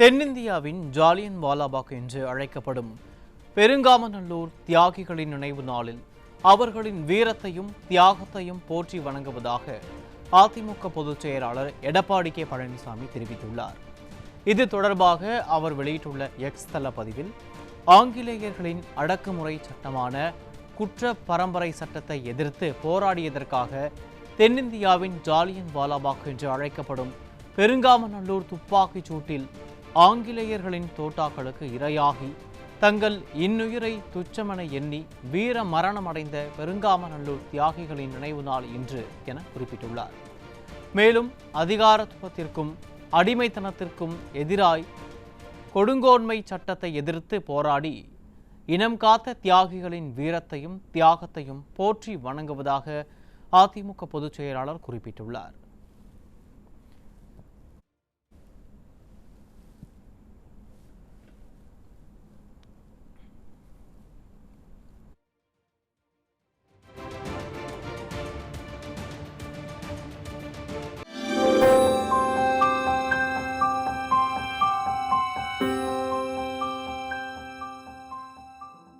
தென்னிந்தியாவின் ஜாலியன் வாலாபாக் என்று அழைக்கப்படும் பெருங்காமநல்லூர் தியாகிகளின் நினைவு நாளில் அவர்களின் வீரத்தையும் தியாகத்தையும் போற்றி வணங்குவதாக அதிமுக பொதுச் செயலாளர் எடப்பாடி கே பழனிசாமி தெரிவித்துள்ளார். இது தொடர்பாக அவர் வெளியிட்டுள்ள எக்ஸ் தள பதிவில், ஆங்கிலேயர்களின் அடக்குமுறை சட்டமான குற்ற பரம்பரை சட்டத்தை எதிர்த்து போராடியதற்காக தென்னிந்தியாவின் ஜாலியன் வாலாபாக் என்று அழைக்கப்படும் பெருங்காமநல்லூர் துப்பாக்கிச் சூட்டில் ஆங்கிலேயர்களின் தோட்டாக்களுக்கு இரையாகி தங்கள் இன்னுயிரை துச்சமென எண்ணி வீர மரணமடைந்த பெருங்காமநல்லூர் தியாகிகளின் நினைவு நாள் இன்று என குறிப்பிட்டுள்ளார். மேலும் அதிகாரத்துவத்திற்கும் அடிமைத்தனத்திற்கும் எதிராய் கொடுங்கோன்மை சட்டத்தை எதிர்த்து போராடி இனம் காத்த தியாகிகளின் வீரத்தையும் தியாகத்தையும் போற்றி வணங்குவதாக அதிமுக பொதுச் செயலாளர் குறிப்பிட்டுள்ளார்.